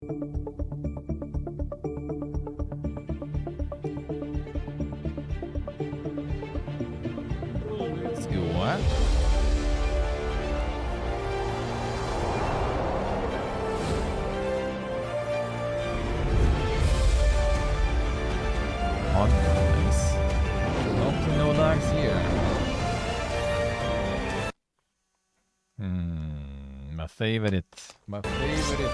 Let's go, what? On, nice. No lags here. My favorite. My favorite.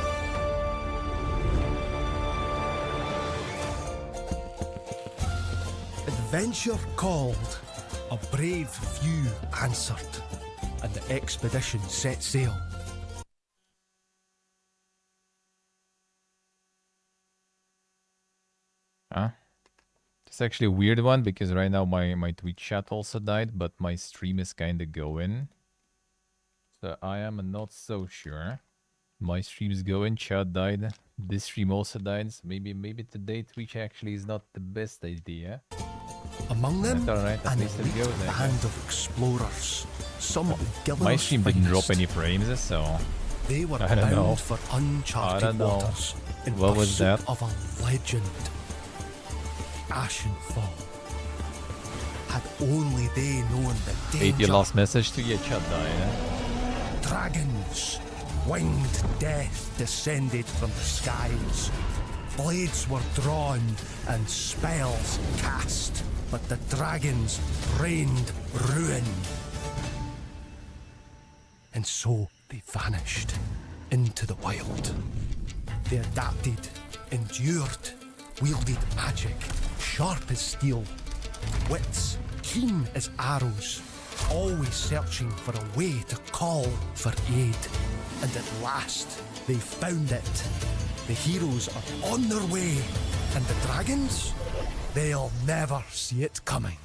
Adventure called, a brave few answered, and the expedition set sail. Huh? It's actually a weird one because right now my Twitch chat also died, but my stream is kind of going. So I am not so sure. My stream is going, chat died. This stream also died. So maybe today Twitch actually is not the best idea. Among them, right, an least it elite goes, I band guess. of explorers, some of Gilligan's My stream didn't drop finest. any frames, so They were I don't know. bound for uncharted waters in What was pursuit that? of a legend. Ashenfall. Had only they known the Hate your danger. last message to your chat died. Dragons, winged death descended from the skies. Blades were drawn and spells cast, but the dragons rained ruin. And so they vanished into the wild. They adapted, endured, wielded magic, sharp as steel, wits keen as arrows, always searching for a way to call for aid. And at last, they found it. The heroes are on their way, and the dragons, they'll never see it coming.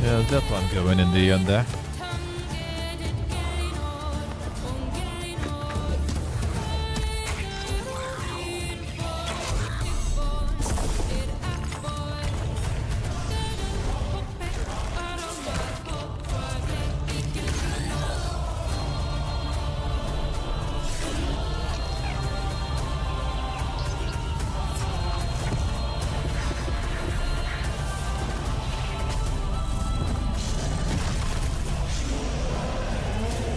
Yeah, that one going in the end there.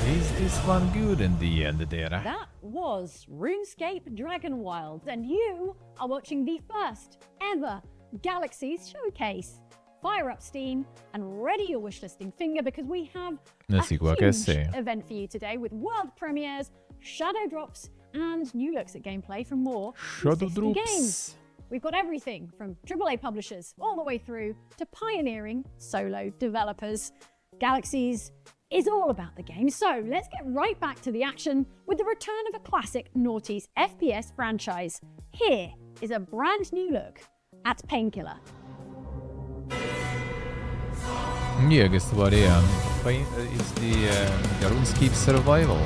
Is this one good in the end there? That was RuneScape Dragon Wilds, and you are watching the first ever Galaxies showcase. Fire up Steam and ready your wishlisting finger because we have Let's see what I huge say. event for you today with world premieres, shadow drops, and new looks at gameplay from more than Shadow 50 drops. games. We've got everything from AAA publishers all the way through to pioneering solo developers. Galaxies is all about the game, so let's get right back to the action with the return of a classic noughties FPS franchise. Here is a brand new look at Painkiller. Ja, guess what it's the RuneScape Survival.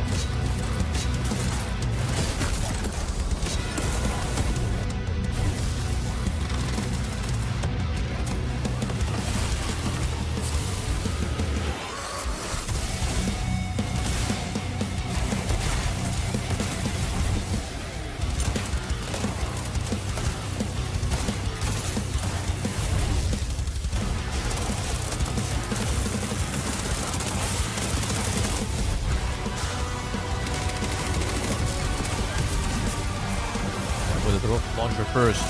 With the rocket launcher first.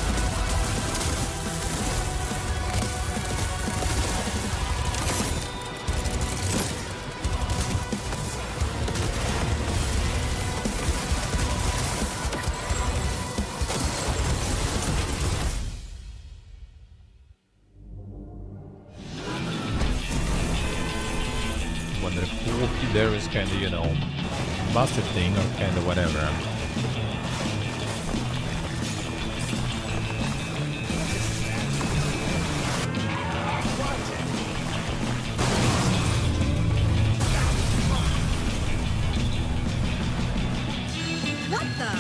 Wonder if there is kind of, you know, massive thing or kind of whatever. What the?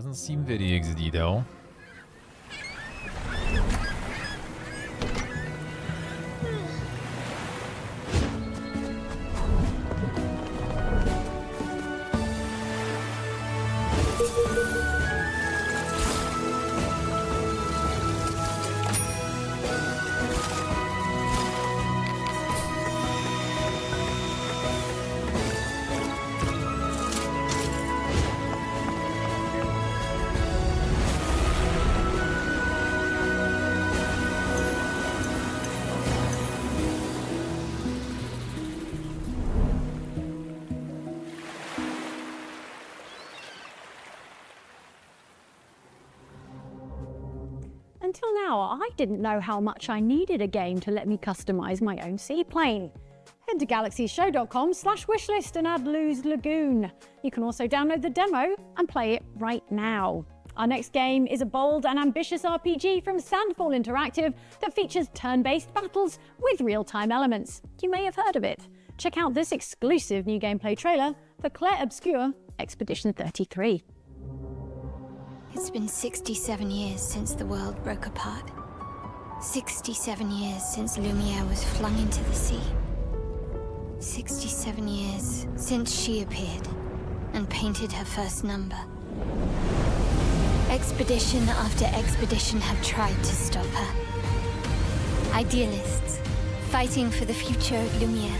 Doesn't seem very XD though. Until now, I didn't know how much I needed a game to let me customize my own seaplane. Head to galaxiesshow.com/wishlist and add Lou's Lagoon. You can also download the demo and play it right now. Our next game is a bold and ambitious RPG from Sandfall Interactive that features turn-based battles with real-time elements. You may have heard of it. Check out this exclusive new gameplay trailer for Claire Obscure Expedition 33. It's been 67 years since the world broke apart. 67 years since Lumiere was flung into the sea. 67 years since she appeared and painted her first number. Expedition after expedition have tried to stop her. Idealists, fighting for the future of Lumiere.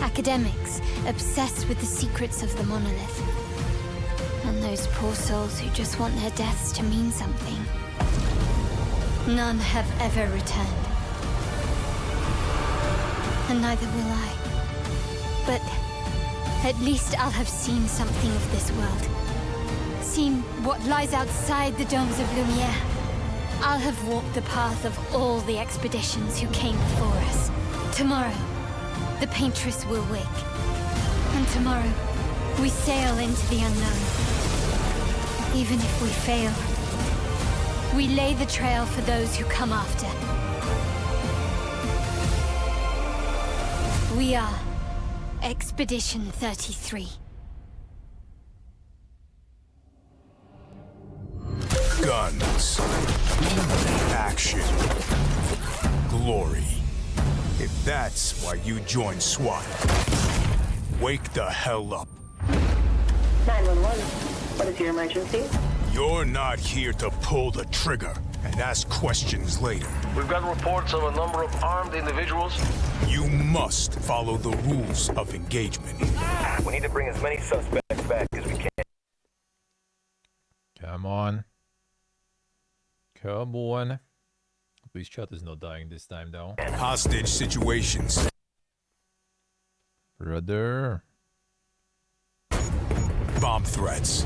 Academics, obsessed with the secrets of the monolith. And those poor souls who just want their deaths to mean something. None have ever returned. And neither will I. But at least I'll have seen something of this world. Seen what lies outside the domes of Lumiere. I'll have walked the path of all the expeditions who came before us. Tomorrow, the Paintress will wake. And tomorrow, we sail into the unknown. Even if we fail, we lay the trail for those who come after. We are Expedition 33. Guns. Action. Glory. If that's why you joined SWAT, wake the hell up. 911. What is your emergency? You're not here to pull the trigger and ask questions later. We've got reports of a number of armed individuals. You must follow the rules of engagement. We need to bring as many suspects back as we can. Come on. Come on. Please, chat is not dying this time, though. Hostage situations. Brother. Bomb threats.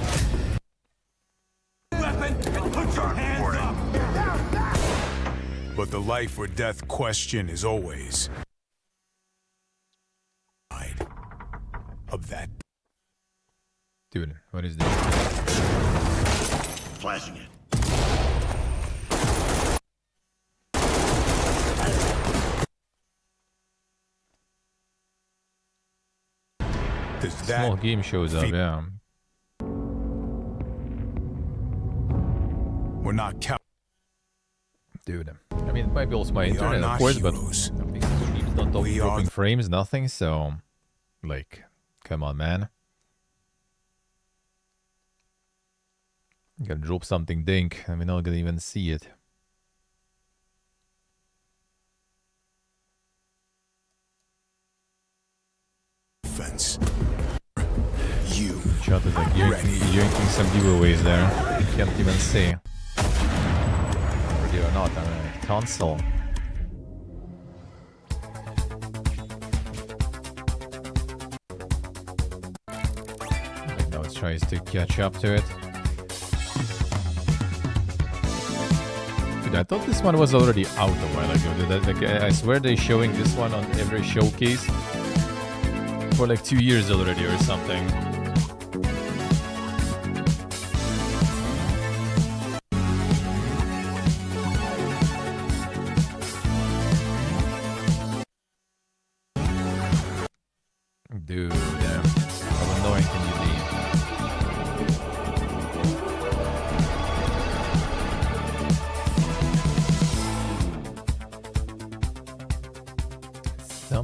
Weapon and put your hands up! But the life or death question is always of that. Dude, what is this? Flashing it. Does Small that game shows up, yeah. we're not counting. Dude. I mean, it might be also my We are internet, of not course, heroes. but these streams don't talk We are dropping the- frames, nothing, so... Like, come on, man. You gotta drop something dink, and we're not gonna even see it. Fence. You. Chat is like yanking some giveaways there. You can't even see. Ready or not, I'm a console. Now it tries to catch up to it. Dude, I thought this one was already out a while ago. Like, I swear they're showing this one on every showcase for like 2 years already or something. Dude, how annoying can you be?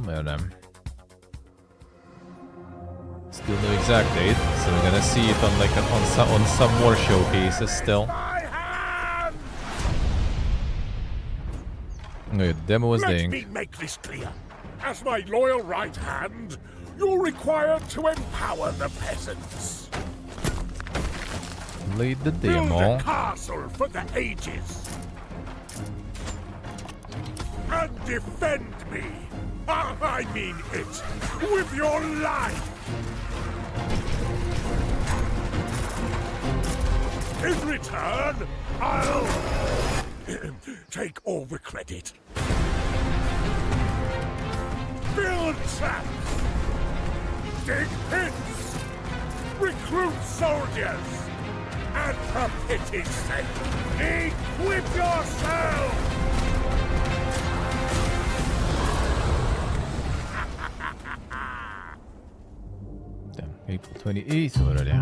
somewhere then. Still no exact date, so we're gonna see it on like on some more showcases still. Okay, the demo was Let the me make this clear. As my loyal right hand, you're required to empower the peasants. Lead the Build demo. a castle for the ages. And defend me. I mean it. With your life. In return, I'll take all the credit. Build traps. Dig pits. Recruit soldiers. And for pity's sake, equip yourself! Damn, April 28th already.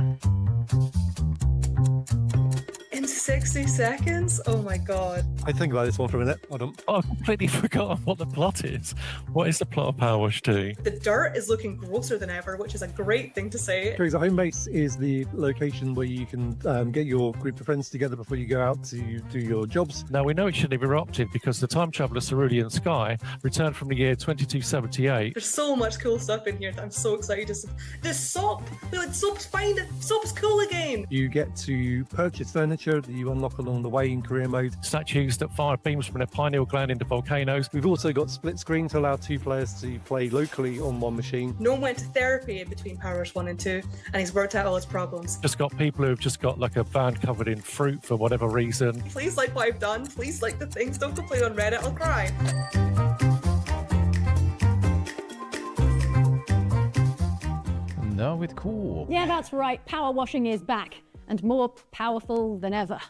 In 60 seconds? Oh my god. I think about this one for a minute. Hold on. Oh, I've completely forgotten what the plot is. What is the plot of Power Wash 2? The dirt is looking grosser than ever, which is a great thing to say. The home base is the location where you can get your group of friends together before you go out to do your jobs. Now, we know it shouldn't have erupted because the time traveller Cerulean Sky returned from the year 2278. There's so much cool stuff in here that I'm so excited to see. The soap! Look, soap's fine! Soap's cool again! You get to purchase furniture that you unlock along the way in career mode. Statues that fire beams from their pineal gland into volcanoes. We've also got split screen to allow two players to play locally on one machine. No one went to therapy in between Power Wash 1 and 2, and he's worked out all his problems. Just got people who've just got like a van covered in fruit for whatever reason. Please like what I've done. Please like the things. Don't complain on Reddit. I'll cry. Now it's cool. Yeah, that's right. Power washing is back and more powerful than ever.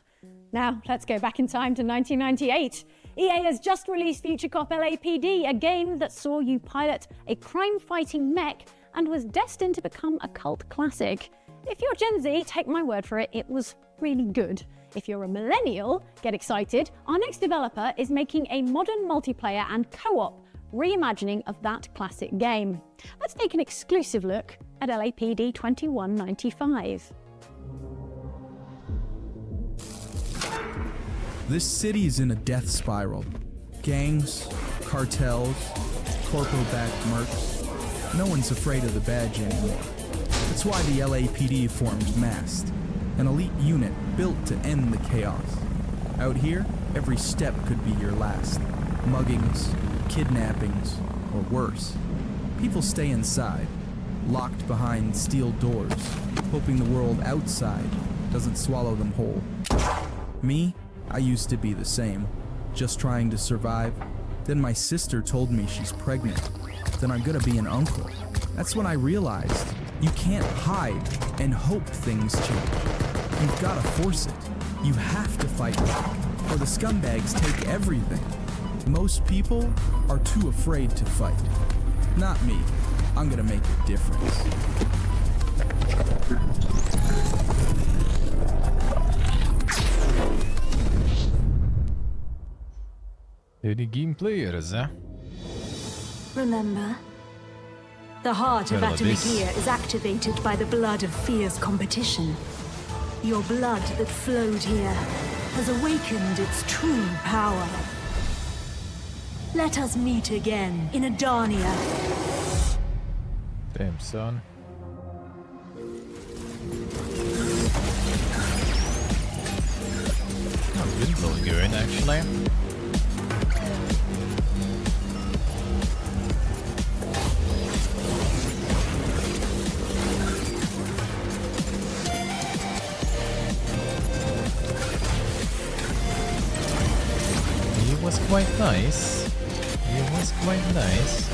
Now, let's go back in time to 1998. EA has just released Future Cop LAPD, a game that saw you pilot a crime-fighting mech and was destined to become a cult classic. If you're Gen Z, take my word for it, it was really good. If you're a millennial, get excited. Our next developer is making a modern multiplayer and co-op reimagining of that classic game. Let's take an exclusive look at LAPD 2195. This city is in a death spiral. Gangs, cartels, corpo-backed mercs. No one's afraid of the badge anymore. That's why the LAPD formed MAST, an elite unit built to end the chaos. Out here, every step could be your last. Muggings, kidnappings, or worse. People stay inside, locked behind steel doors, hoping the world outside doesn't swallow them whole. Me? I used to be the same, just trying to survive. Then my sister told me she's pregnant. Then I'm gonna be an uncle. That's when I realized you can't hide and hope things change. You've gotta force it. You have to fight back, or the scumbags take everything. Most people are too afraid to fight. Not me. I'm gonna make a difference. The gameplayers, eh? Remember? The heart of Atomic Gear is activated by the blood of fierce competition. Your blood that flowed here has awakened its true power. Let us meet again in Adania. Damn, son. Oh, good little going, actually. He was quite nice. He was quite nice.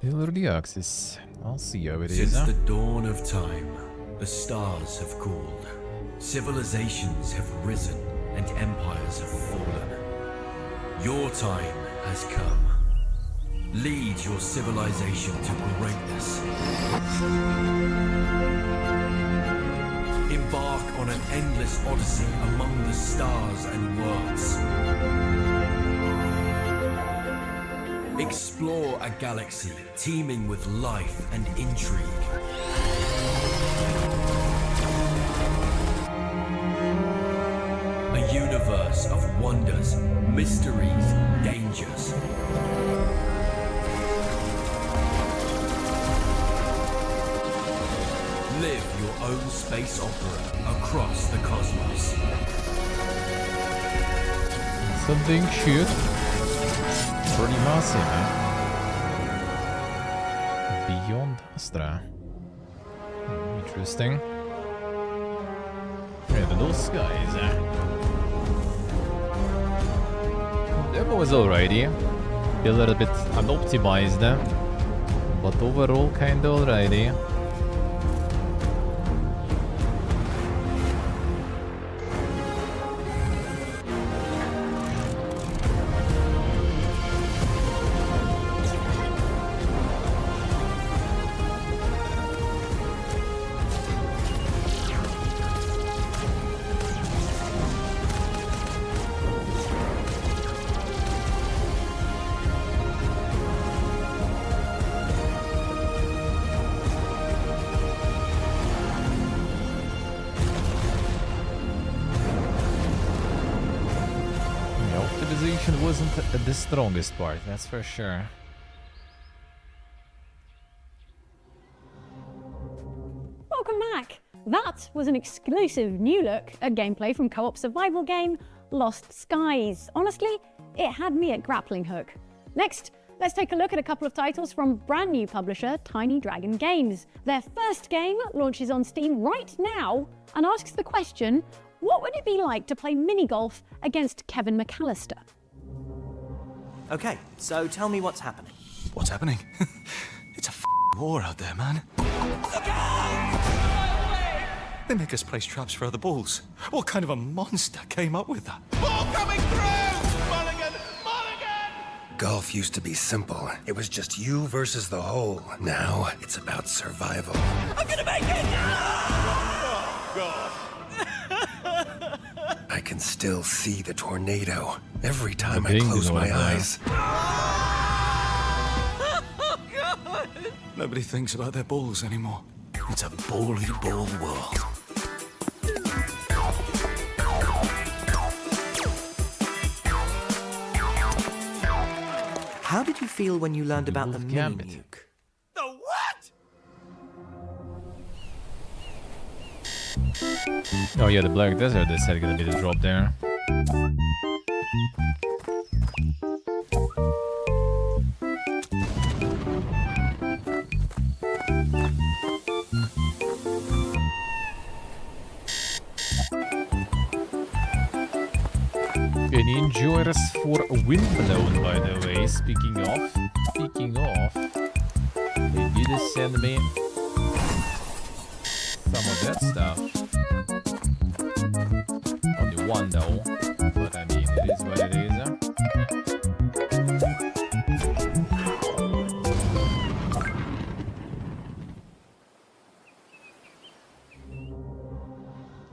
Over the axis. I'll see how it is. Since the dawn of time, the stars have cooled. Civilizations have risen and empires have fallen. Your time has come. Lead your civilization to greatness. Embark on an endless odyssey among the stars and worlds. Explore a galaxy teeming with life and intrigue. A universe of wonders, mysteries, dangers. Live your own space opera across the cosmos. Something shoot. Pretty massive, huh? Beyond Astra. Interesting. Revenant skies. Demo was alrighty. A little bit unoptimized, but overall kinda alrighty. Wasn't the strongest part, that's for sure. Welcome back! That was an exclusive new look at gameplay from co-op survival game Lost Skies. Honestly, it had me at grappling hook. Next, let's take a look at a couple of titles from brand new publisher Tiny Dragon Games. Their first game launches on Steam right now and asks the question, what would it be like to play mini golf against Kevin McAllister? Okay, so tell me what's happening. What's happening? It's a war out there, man. They make us place traps for other balls. What kind of a monster came up with that? Ball coming through! Mulligan! Mulligan! Golf used to be simple. It was just you versus the hole. Now it's about survival. I'm gonna make it! Oh, God. I can still see the tornado every time I close my eyes. Oh, God! Nobody thinks about their balls anymore. It's a bally ball world. How did you feel when you learned about the mini nuke? The what? Oh yeah, the Black Desert, they said gonna be the drop there. Any enjoyers for Windblown, by the way. Speaking of, they did send me some of that stuff. Only one though, but I mean, it is what it is.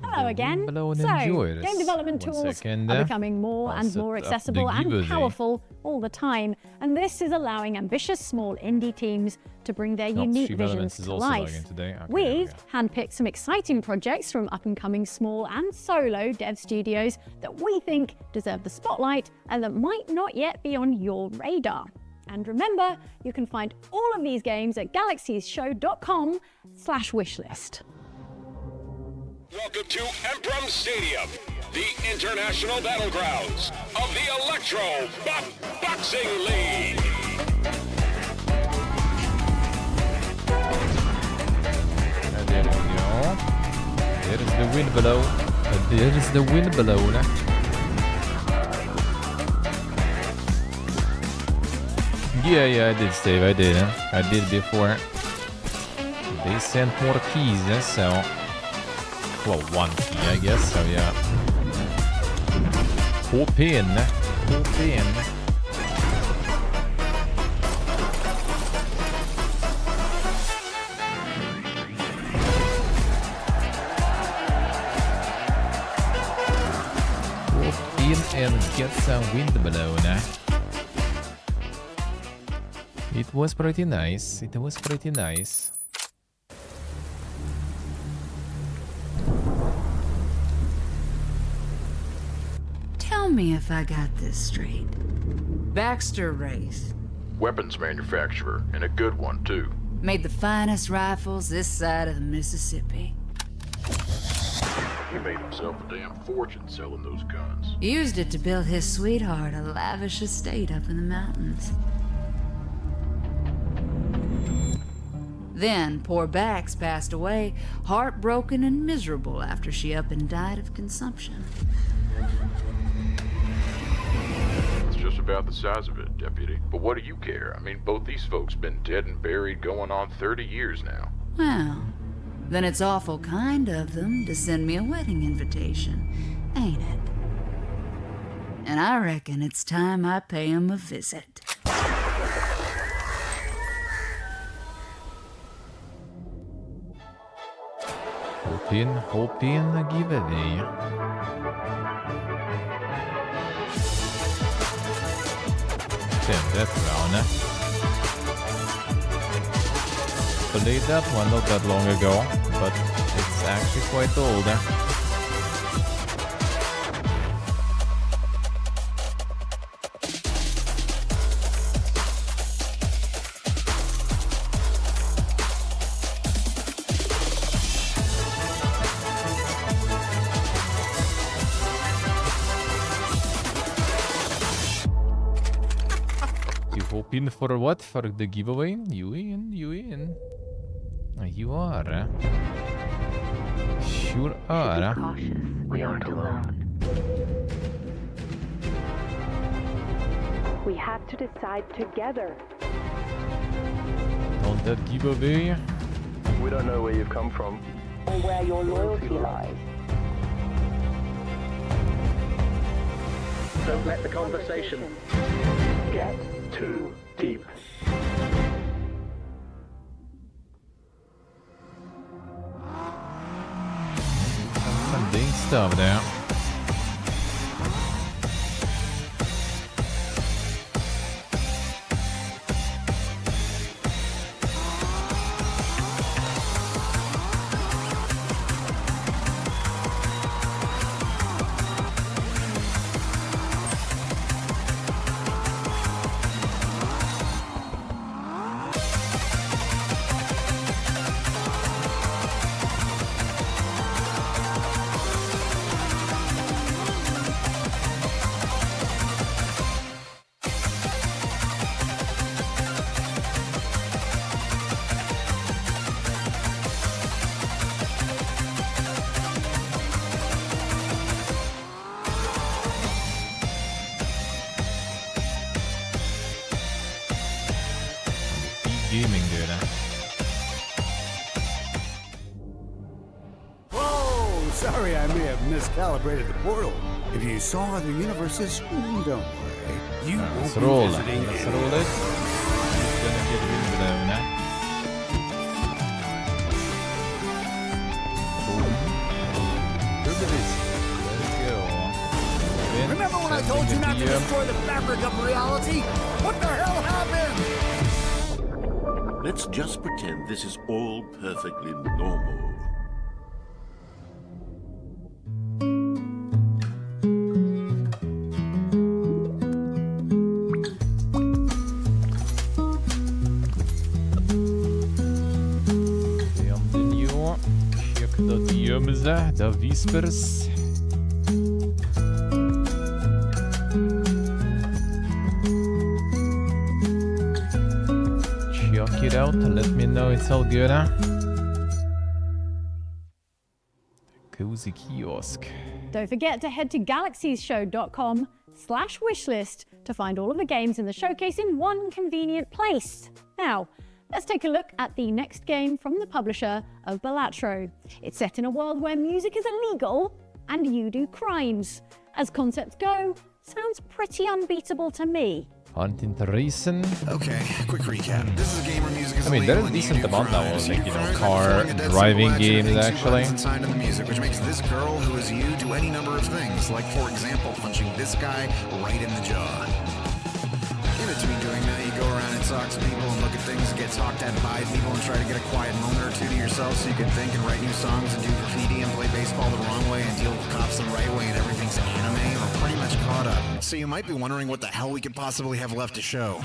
Hello again. Blown so, enjoyers. game development One tools second, are becoming more and set more up the accessible and VOD. powerful all the time, and this is allowing ambitious small indie teams to bring their unique Stream visions Elements is to also life. logging today. Okay, We've handpicked some exciting projects from up-and-coming small and solo dev studios that we think deserve the spotlight and that might not yet be on your radar. And remember, you can find all of these games at galaxiesshow.com/wishlist. Welcome to Emprum Stadium, the international battlegrounds of the Electro Boxing League. And there we go. There is the wind below. There is the wind below. Yeah, I did save. I did. I did before. They sent more keys, so... Well, one key, I guess, so yeah. Hop in. Hop in. Hop in and get some wind balloon. It was pretty nice. It was pretty nice. Tell me if I got this straight. Baxter Wraith Weapons manufacturer, and a good one, too. made the finest rifles this side of the Mississippi. He made himself a damn fortune selling those guns. Used it to build his sweetheart a lavish estate up in the mountains. Then poor Bax passed away, heartbroken and miserable after she up and died of consumption. It's just about the size of it, Deputy. But what do you care? I mean, both these folks been dead and buried going on 30 years now. Well, then it's awful kind of them to send me a wedding invitation, ain't it? And I reckon it's time I pay 'em a visit. Hop in, giveaway. Damn, that round. Played that one not that long ago, but it's actually quite old. In for what? For the giveaway? You in? You in? You are. Sure are. We aren't alone. We have to decide together. On that giveaway. We don't know where you've come from. Or where your loyalty lies. Don't let the conversation get too deep. Some ding stuff there. Gaming dude. Whoa! Sorry, I may have miscalibrated the portal. If you saw other universes, don't worry. You won't Let's be roll. visiting Let's any- roll it. It's gonna get wind blown. Look at this. Let's go. Remember when I told you not to destroy the fabric of reality? What the hell happened? Let's just pretend this is all perfectly normal. Check the DMs, the whispers. Check it out, let me know it's all good. Cozy kiosk. Don't forget to head to galaxiesshow.com wishlist to find all of the games in the showcase in one convenient place. Now, let's take a look at the next game from the publisher of Balatro. It's set in a world where music is illegal and you do crimes. As concepts go, sounds pretty unbeatable to me. Uninteresting. Okay, quick recap. This is a game where music is I mean, there are decent amount now of, like, you know, car driving games, actually. Signed on the music, which makes this girl who is you do any number of things, like, for example, punching this guy right in the jaw. In between doing that, you go around and talk to people and look at things and get talked at by people and try to get a quiet moment or two to yourself so you can think and write new songs and do graffiti and play baseball the wrong way and deal with cops the right way and everything's anime. We're pretty much caught up. So you might be wondering what the hell we could possibly have left to show.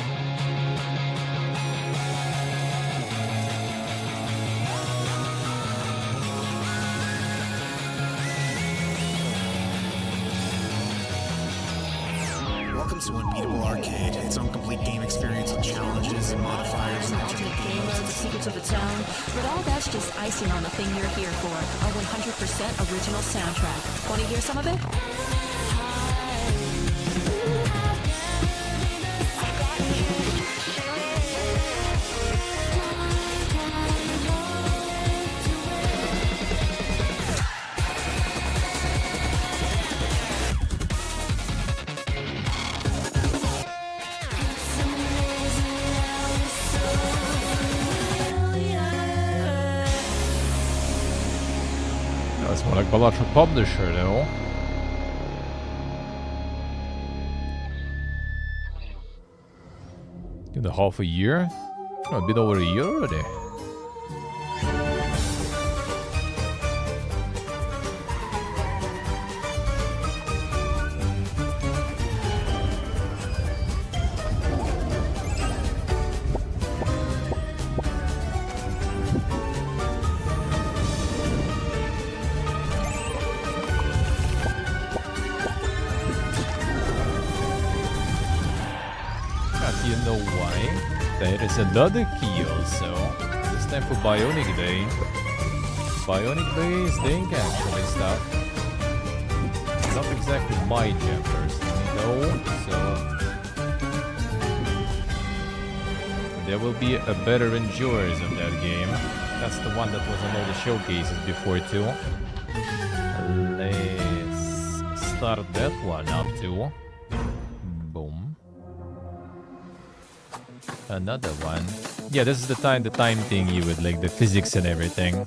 Welcome to Unbeatable Arcade, its own complete game experience with challenges and modifiers and Ultimate game modes, secrets of its own, but all that's just icing on the thing you're here for. A 100% original soundtrack. Want to hear some of it? That's more like Balatro publisher, though. In the half a year? Oh, a bit over a year already. You know why? There is another key also. This time for Bionic Bay. Bionic Bay is Dink actually stuff. Not exactly my jam personally, no. So there will be a better endurance of that game. That's the one that was on all the showcases before too. Let's start that one up too. Boom. Another one. Yeah, this is the time thingy with like the physics and everything.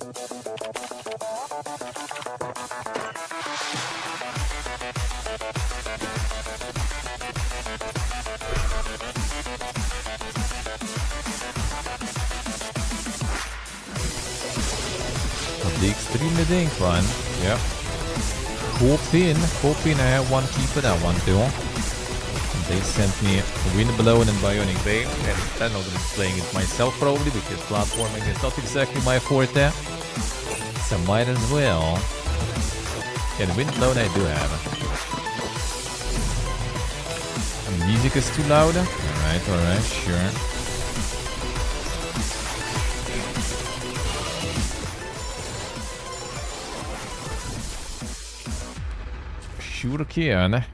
The extremely dink one. Yep. Hoping I have one key for that one too. They sent me Windblown and Bionic Bay, and I'm not going to be playing it myself probably because platforming is not exactly my forte. So might as well. Yeah, the Windblown I do have. The music is too loud. Alright, sure. Sure can.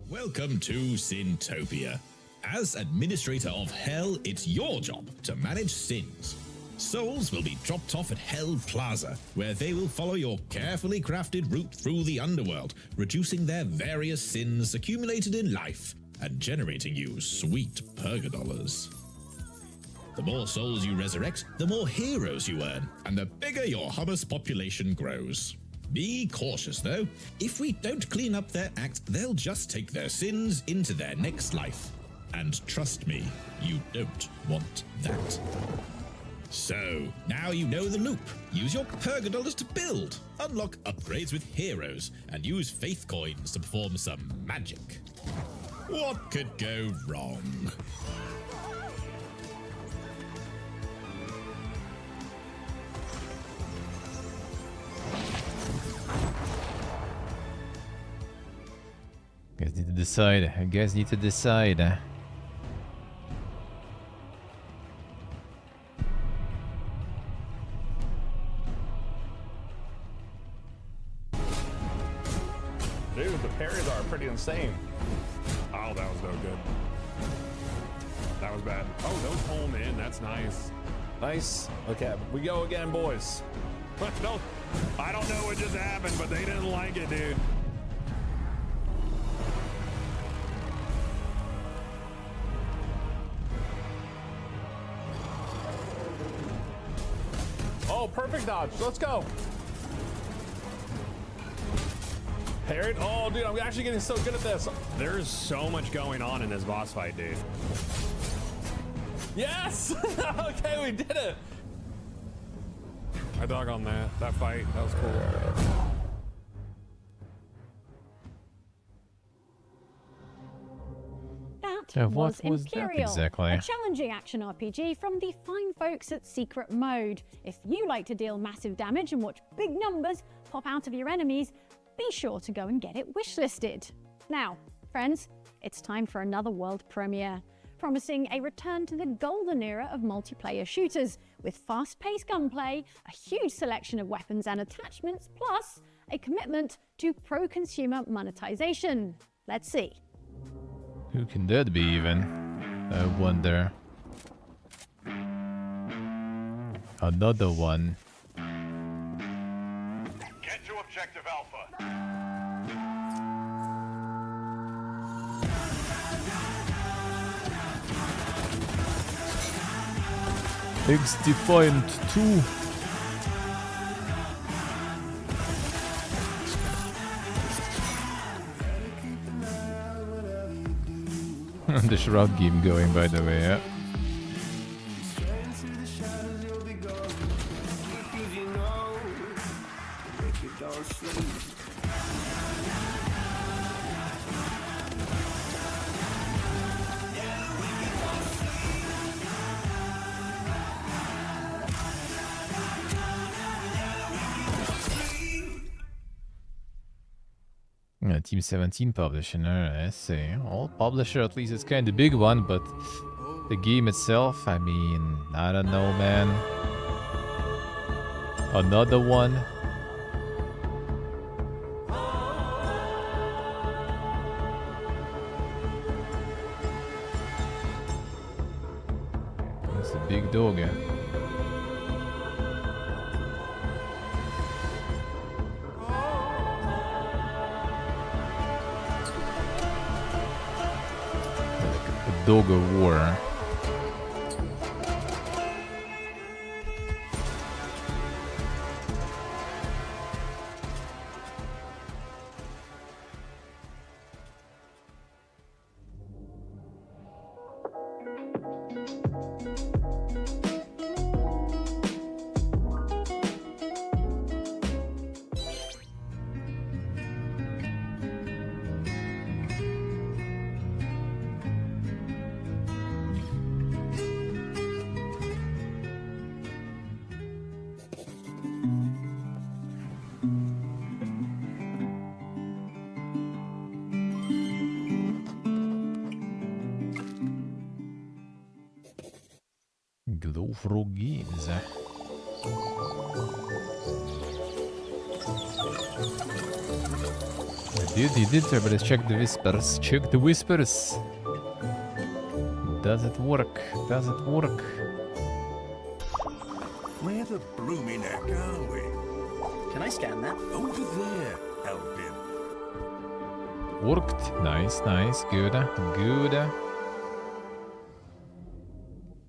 Welcome to Sintopia. As Administrator of Hell, it's your job to manage sins. Souls will be dropped off at Hell Plaza, where they will follow your carefully crafted route through the underworld, reducing their various sins accumulated in life and generating you sweet purgadollars. The more souls you resurrect, the more heroes you earn, and the bigger your hummus population grows. Be cautious though. If we don't clean up their act, they'll just take their sins into their next life. And trust me, you don't want that. So, now you know the loop. Use your purgadollars to build, unlock upgrades with heroes, and use faith coins to perform some magic. What could go wrong? Guys need to decide. I guess need to decide. insane. Oh, that was no good. That was bad. Oh, those home in. That's nice. Nice. Okay, we go again, boys. I don't know what just happened, but they didn't like it, dude. Oh, perfect dodge. Let's go. Parrot. Oh, dude, I'm actually getting so good at this. There's so much going on in this boss fight, dude. Yes! Okay, we did it. I dug on that fight. That was cool. That what was Imperial, that exactly? a challenging action RPG from the fine folks at Secret Mode. If you like to deal massive damage and watch big numbers pop out of your enemies, be sure to go and get it wishlisted. Now, friends, it's time for another world premiere, promising a return to the golden era of multiplayer shooters, with fast-paced gunplay, a huge selection of weapons and attachments, plus a commitment to pro-consumer monetization. Let's see. Who can that be even? I wonder. Another one. Get to objective Alpha. X-Defiant 2. The Shroud game going, by the way, yeah. Team 17 publisher, I see. Well, publisher at least is kind of big one, but the game itself, I mean, I don't know, man. Another one. That's a big dog, eh? Dog of War. Games. You did, but let's check the whispers. Check the whispers. Does it work? Does it work? Where the blooming heck are we? Can I scan that? Over there, Elvin. Worked. Nice, nice. Good. Good.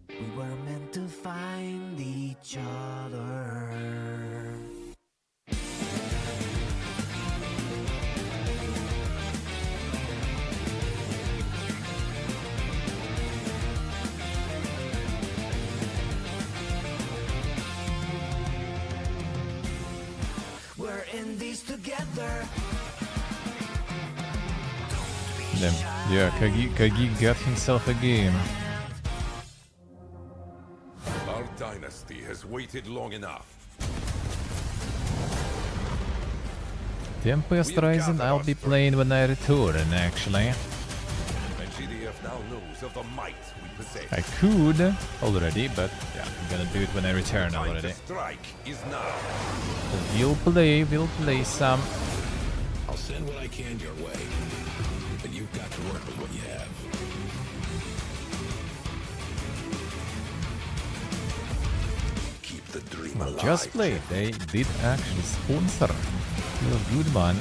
We were meant to find each other. We're in these together. Damn. Yeah, Kagi got himself a game. Our dynasty has waited long enough. Tempest Rising I'll be playing when I return, actually. And GDF now knows of the might we possess. I could already, but yeah, I'm gonna do it when I return already. The strike is now. We'll play some. I'll send what I can your way. Work with what you have. Keep the dream alive. Just Play, they did actually sponsor. Feel good, man.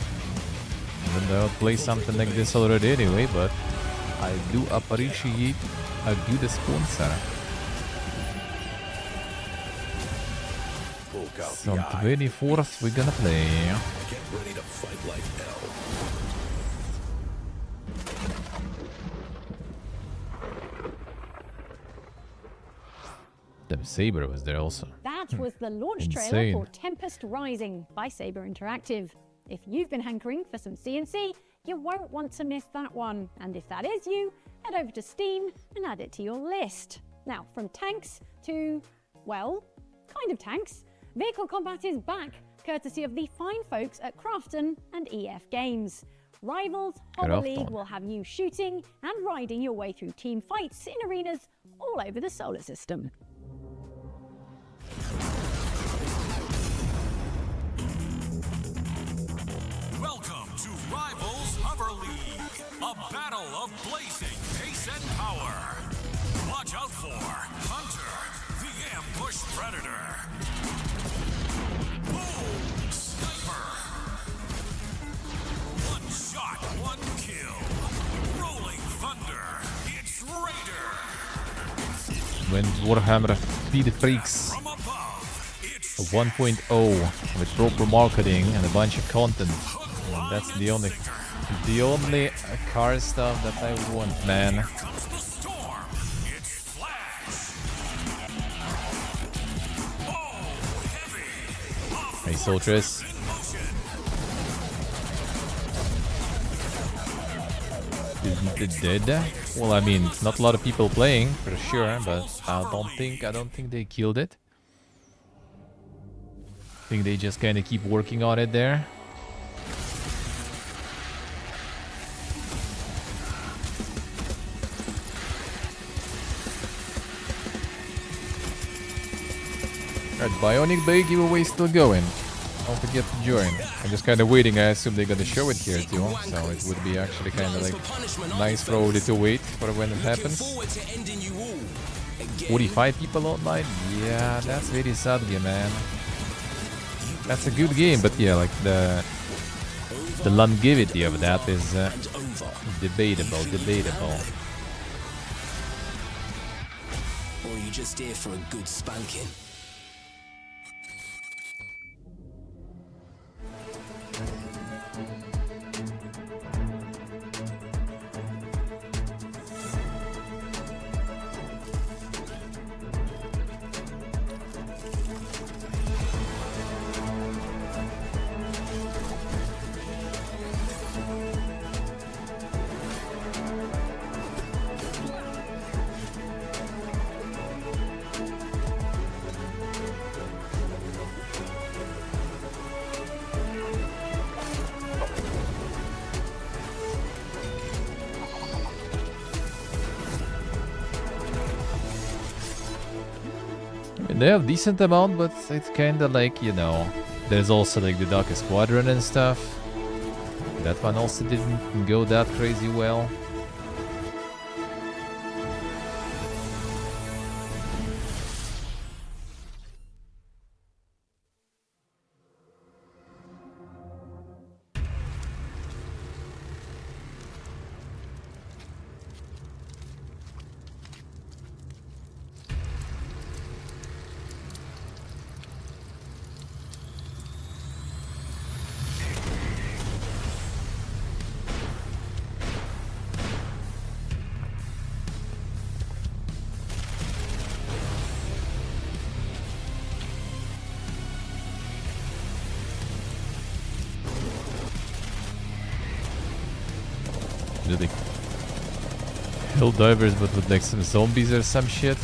Even though I'll play something like this already anyway, but I do appreciate a good sponsor. So on 24th we're gonna play. Get ready to fight like hell. Damn, Saber was there also. That was the launch trailer Insane. for Tempest Rising by Saber Interactive. If you've been hankering for some CNC, you won't want to miss that one. And if that is you, head over to Steam and add it to your list. Now, from tanks to, well, kind of tanks, vehicle combat is back, courtesy of the fine folks at Crafton and EF Games. Rivals Horror Crafton. League will have you shooting and riding your way through team fights in arenas all over the solar system. Welcome to Rivals Hover League, a battle of blazing pace and power. Watch out for Hunter, the ambush predator. Boom, sniper. One shot, one kill. Rolling thunder, it's Raider. When Warhammer Speed Freaks 1.0 with proper marketing and a bunch of content. And that's the only car stuff that I want, man. Hey, Soldiers. Isn't it dead? Well, I mean, not a lot of people playing for sure, but I don't think they killed it. I think they just kind of keep working on it there. Alright, Bionic Bay giveaway still going. Don't forget to join. I'm just kind of waiting. I assume they're gonna show it here too, so it would be actually kind of like nice probably to wait for when it happens. 45 people online? Yeah, that's very sad game, man. That's a good game, but yeah, like the longevity of that is debatable. Or you just here for a good spanking? They have decent amount, but it's kind of like, you know, there's also like the Dark Squadron and stuff. That one also didn't go that crazy well. Like hill divers, but with like some zombies or some shit.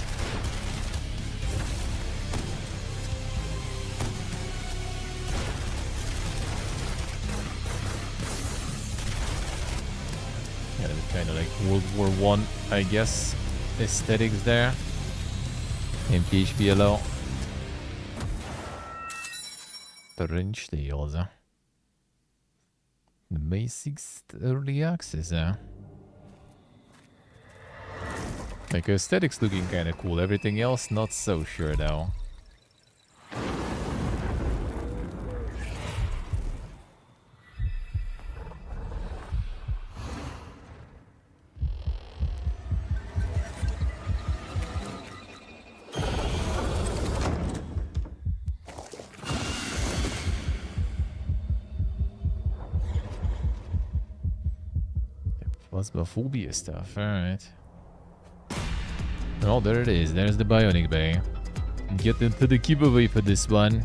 Yeah, kind of like World War I, I guess, aesthetics there in PHPLO. Torrentially also. The May 6th early access, Like, aesthetics looking kind of cool. Everything else, not so sure though. Phasmophobia stuff, alright. Oh, there it is. There's the Bionic Bay. Get into the giveaway for this one.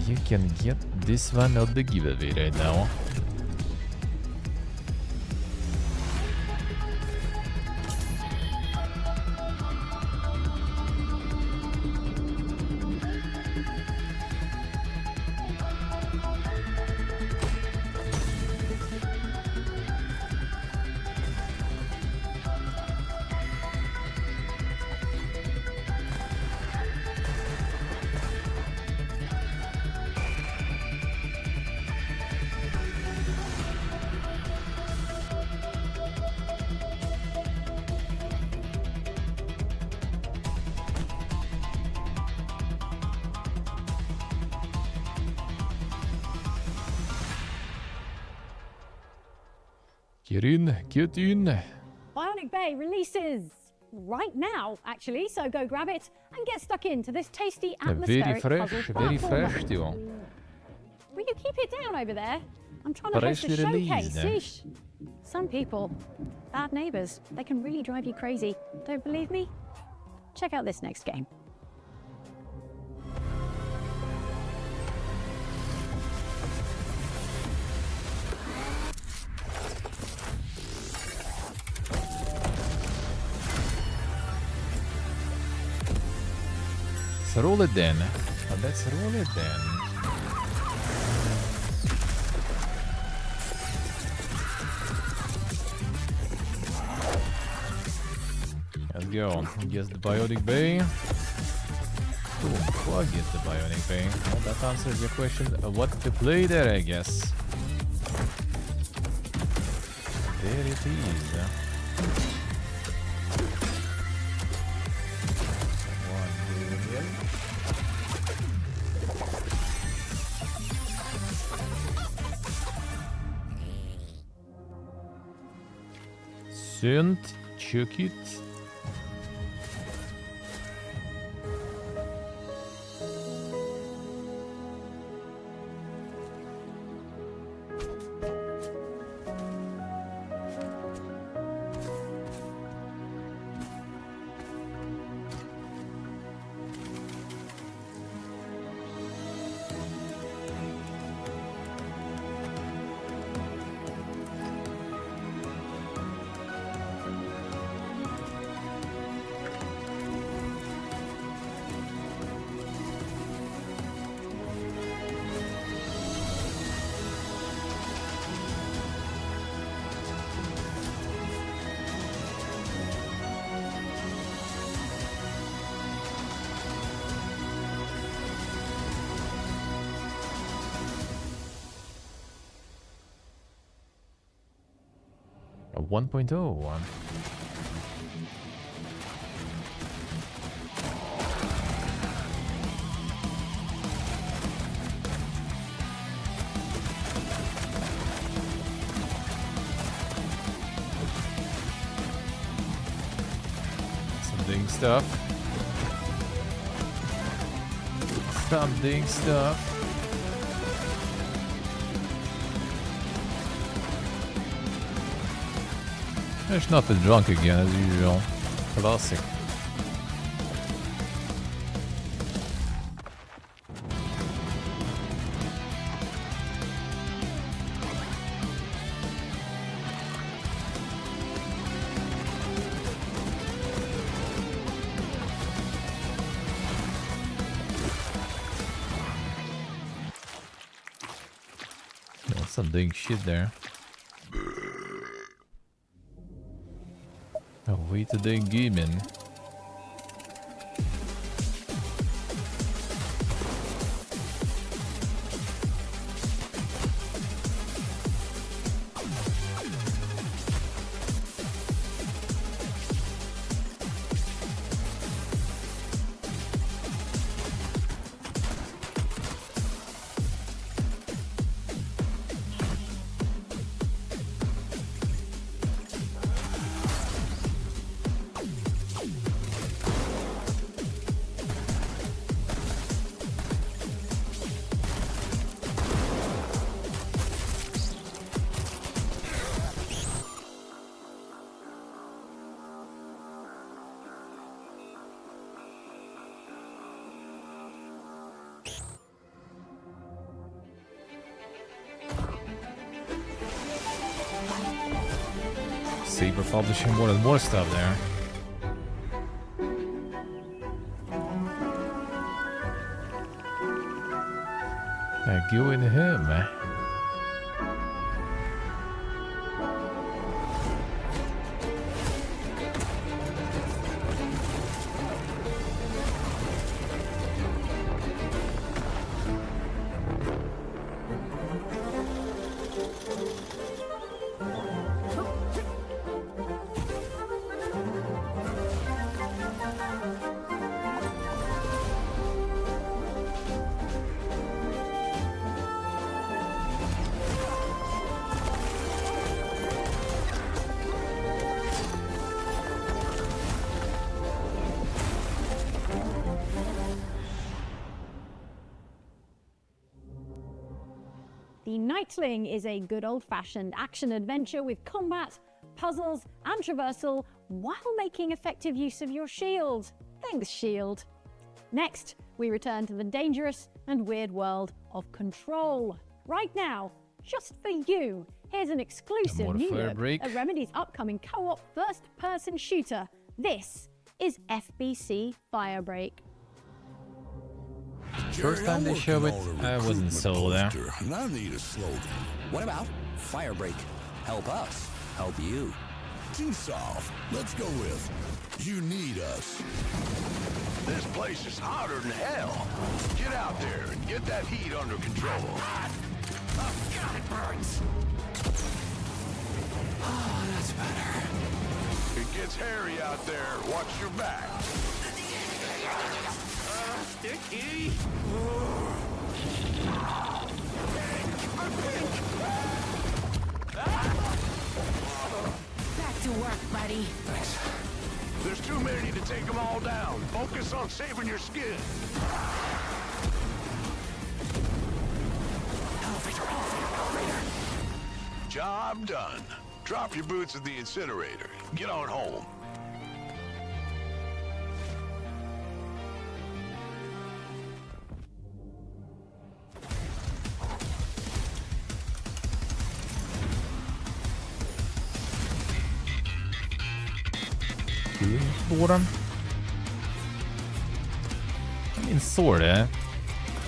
You can get this one on the giveaway right now. Get in. Bionic Bay releases right now, actually, so go grab it and get stuck into this tasty atmospheric puzzle Very platformer. fresh, too. Will you keep it down over there? I'm trying to host a Freshly showcase. released, Sheesh. Some people, bad neighbors, they can really drive you crazy. Don't believe me? Check out this next game. Let's roll it then. Let's roll it then. Let's go. Guess the Bionic Bay. Cool. Plug is the Bionic Bay. Well, that answers your question. What to play there, I guess. There it is. Synth, chuck it. A 1.0. Something stuff. Something stuff. There's not the drunk again as usual. Classic. That's some dang shit there. Oh, wait a dang gaming. Saber publishing more and more stuff there. Go in him. The Nightling is a good old-fashioned action-adventure with combat, puzzles, and traversal while making effective use of your shield. Thanks, shield. Next, we return to the dangerous and weird world of Control. Right now, just for you, here's an exclusive new look at Remedy's upcoming co-op first-person shooter. This is FBC Firebreak. First time they show it, I wasn't sold there. And I need a slogan. What about Firebreak? Help us, help you. Too soft. Let's go with you need us. This place is hotter than hell. Get out there and get that heat under control. Oh, God, it burns. Oh, that's better. It gets hairy out there. Watch your back. Sticky. Back to work, buddy. Thanks. There's too many to take them all down. Focus on saving your skin. Elevator. Job done. Drop your boots at the incinerator. Get on home. Båda. I mean, sorta.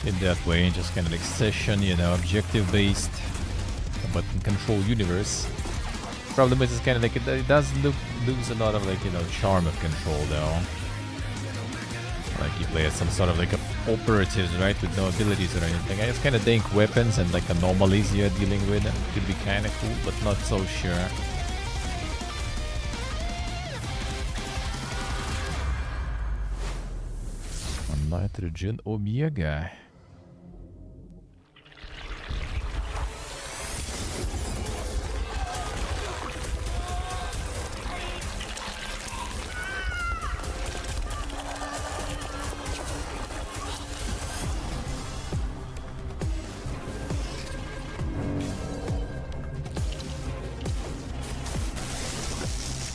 In that way, just kind of like session, you know, objective-based, but in Control universe. Problem is, it's kind of like it does lose a lot of like, you know, charm of Control though. Like you play as some sort of like operatives, right, with no abilities or anything. I just kind of think weapons and like anomalies you're dealing with could be kind of cool, but not so sure. Nitrogen Omega.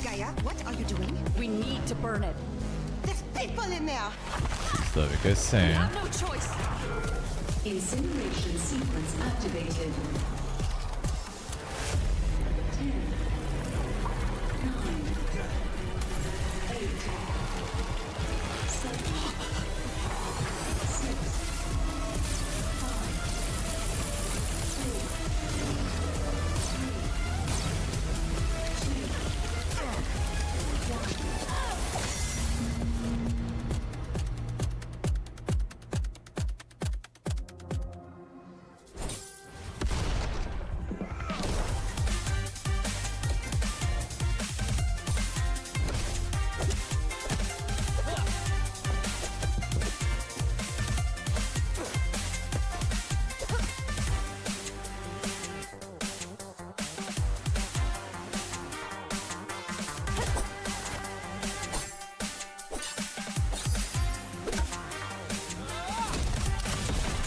Gaia, what are you doing? We need to burn it. There's people in there. So we go see. We have no choice. Incineration sequence activated. 10, 9, 8, 7, 6,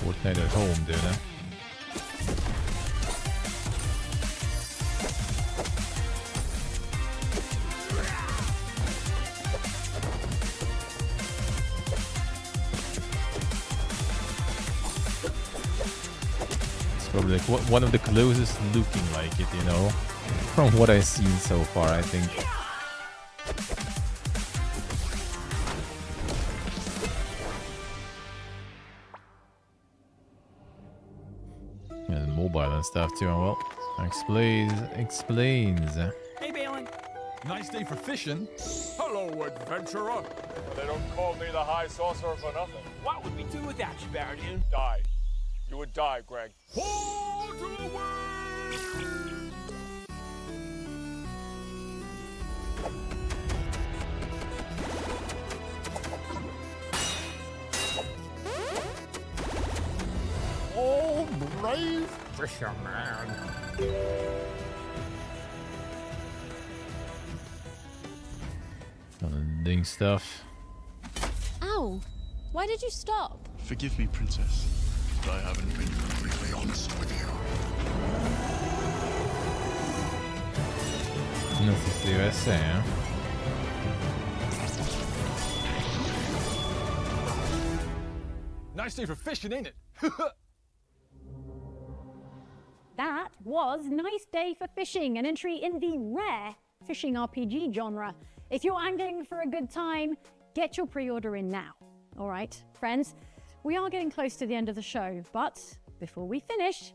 Fortnite at home, dude. It's probably like one of the closest looking like it, you know. From what I've seen so far, I think. And mobile and stuff too. Well, explains. Hey, Balin. Nice day for fishing. Hello, adventurer. They don't call me the High Sorcerer for nothing. What would we do without you, Baron? Die. You would die, Greg. Oh, brave fisherman. Doing stuff. Ow! Why did you stop? Forgive me, Princess, but I haven't been completely honest with you. This is the USA, huh? Nice day for fishing, ain't it? That was Nice Day for Fishing, an entry in the rare fishing RPG genre. If you're angling for a good time, get your pre-order in now. All right, friends, we are getting close to the end of the show, but before we finish,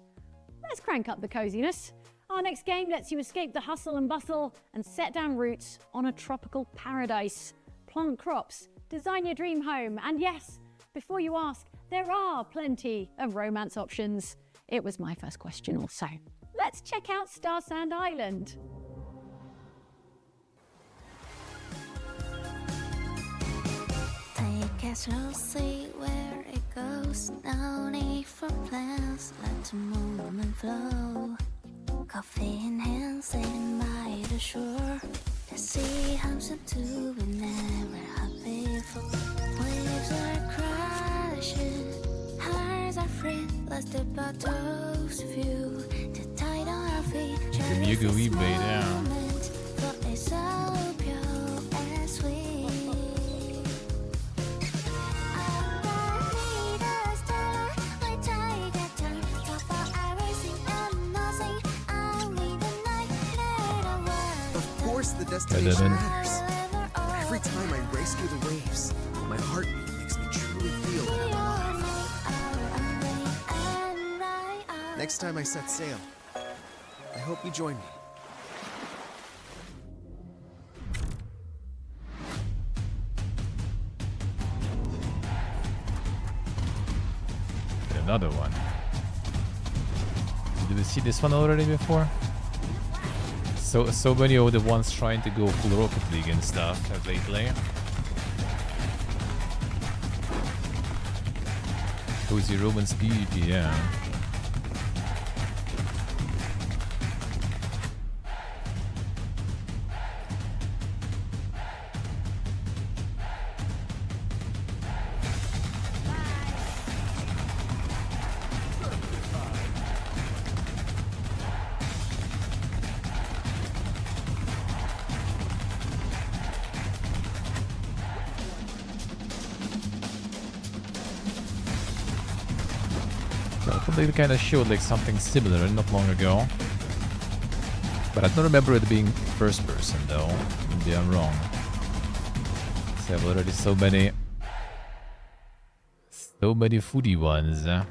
let's crank up the coziness. Our next game lets you escape the hustle and bustle and set down roots on a tropical paradise. Plant crops, design your dream home, and yes, before you ask, there are plenty of romance options. It was my first question also. Let's check out Star Sand Island. Take it slow, see where it goes. No need for plans, let the moment flow. Coffee in hand, sitting by the shore. The sea hums into we never have before. Waves are crashing, hearts are free. Let's dip our toes to view the tide on our feet. You go eBay down. But it's so pure and sweet. The destination matters. Every time I race through the waves, my heartbeat makes me truly feel that I'm alive. Next time I set sail, I hope you join me. Another one. Did we see this one already before? So many of the ones trying to go full Rocket League and stuff as they play. Cozy Romance PvP, yeah. They kind of showed like something similar not long ago, but I don't remember it being first person though. Maybe I'm wrong. So I've already so many foodie ones. Yeah,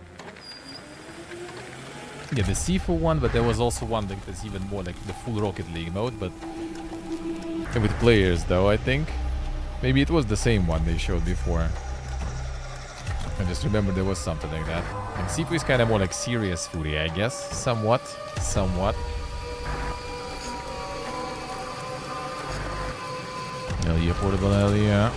the seafood one, but there was also one like that's even more like the full Rocket League mode, but with players though. I think maybe it was the same one they showed before. I just remember there was something like that. And Sifu is kind of more like serious foodie, I guess. Somewhat. Hell yeah, portable, hell yeah.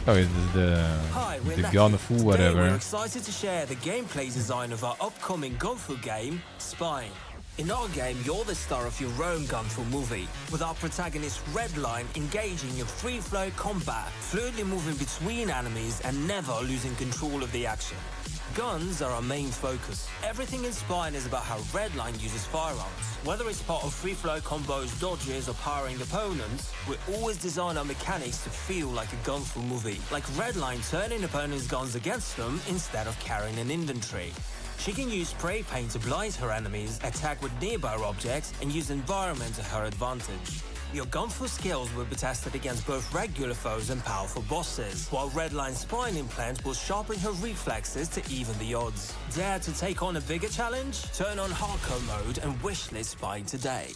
Oh, it's the Gunfu whatever. We're excited to share the gameplay design of our upcoming Gunfu game, Spine. In our game, you're the star of your own gunful movie, with our protagonist Redline engaging in free-flow combat, fluidly moving between enemies and never losing control of the action. Guns are our main focus. Everything in Spine is about how Redline uses firearms. Whether it's part of free-flow combos, dodges, or powering opponents, we always design our mechanics to feel like a gunful movie. Like Redline turning opponents' guns against them instead of carrying an inventory. She can use spray paint to blind her enemies, attack with nearby objects, and use environment to her advantage. Your gunful skills will be tested against both regular foes and powerful bosses, while Redline's spine implant will sharpen her reflexes to even the odds. Dare to take on a bigger challenge? Turn on hardcore mode and wishlist Spine today.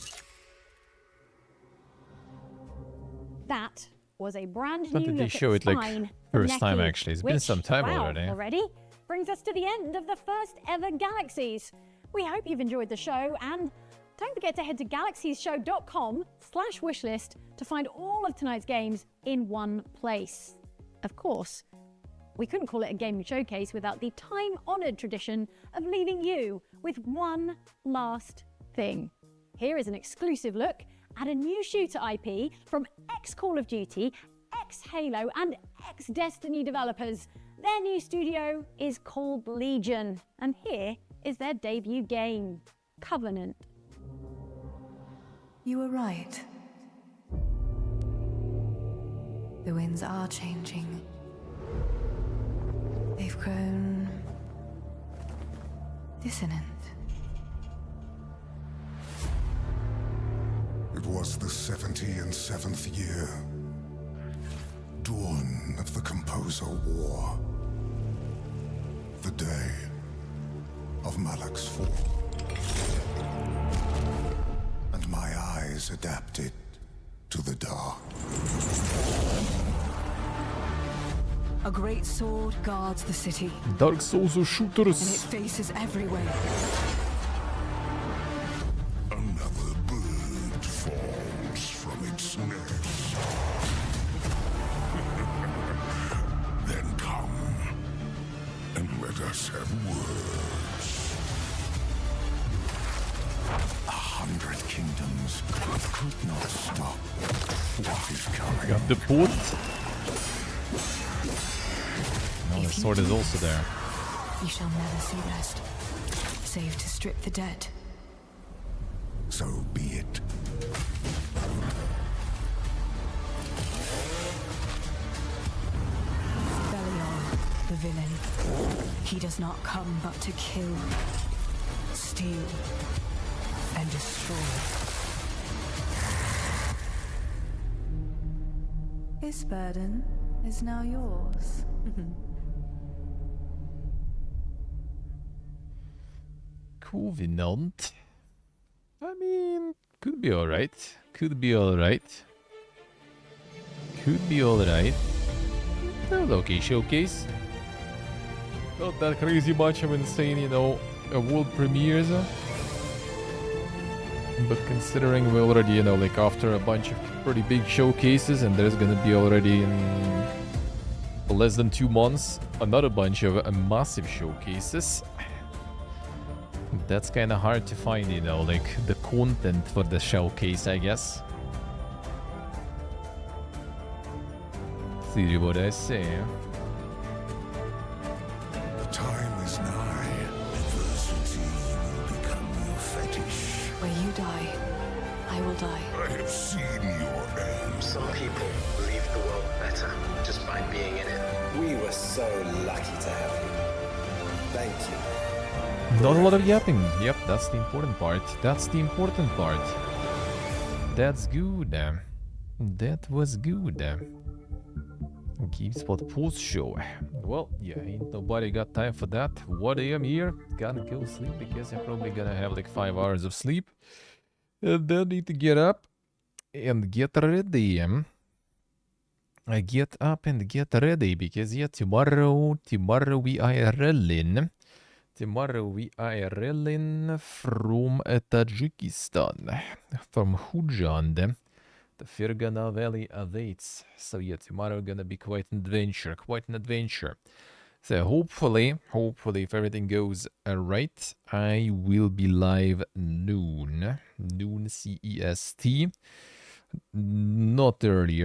That was a brand When new did they look show at it, like, Spine first time, Neki, actually? It's been which, some time wow, already. Brings us to the end of the first ever Galaxies. We hope you've enjoyed the show, and don't forget to head to galaxiesshow.com/wishlist to find all of tonight's games in one place. Of course, we couldn't call it a gaming showcase without the time-honored tradition of leaving you with one last thing. Here is an exclusive look at a new shooter IP from ex-Call of Duty, ex-Halo, and ex-Destiny developers. Their new studio is called Legion, and here is their debut game, Covenant. You were right. The winds are changing. They've grown dissonant. It was the 77th year. Dawn of the Composer War. The day of Malak's fall. And my eyes adapted to the dark. A great sword guards the city. Dark Souls or And it shooters. faces everywhere. Another bird falls from its nest. Then come and let us have words. 100 kingdoms could not stop what is coming. Got the port. No, the sword is also there. You shall never see rest, save to strip the dead. So be it. Belial, the villain. He does not come but to kill, steal, and destroy. His burden is now yours. Covenant. I mean, could be alright. Could be alright. Could be alright. Okay, showcase. Not that crazy much of insane, you know, world premieres. But considering we already, you know, like after a bunch of pretty big showcases, and there's gonna be already in less than 2 months another bunch of massive showcases. That's kind of hard to find, you know, like the content for the showcase, I guess. See what I say. The time is nigh. Adversity will become your fetish. Where you die, I will die. I have seen your end. Some people leave the world better just by being in it. We were so lucky to have you. Thank you. Not a lot of yapping. Yep, that's the important part. That's the important part. That's good. That was good. GameSpot post show. Well, yeah, ain't nobody got time for that. 1 AM here. Gotta go sleep because I'm probably gonna have like 5 hours of sleep. And then need to get up and get ready. I get up and get ready because yeah, tomorrow we are rolling. Tomorrow we are rolling from Tajikistan, from Khujand. The Fergana Valley awaits. So yeah, tomorrow gonna be quite an adventure, So hopefully, if everything goes right, I will be live noon CEST, not earlier.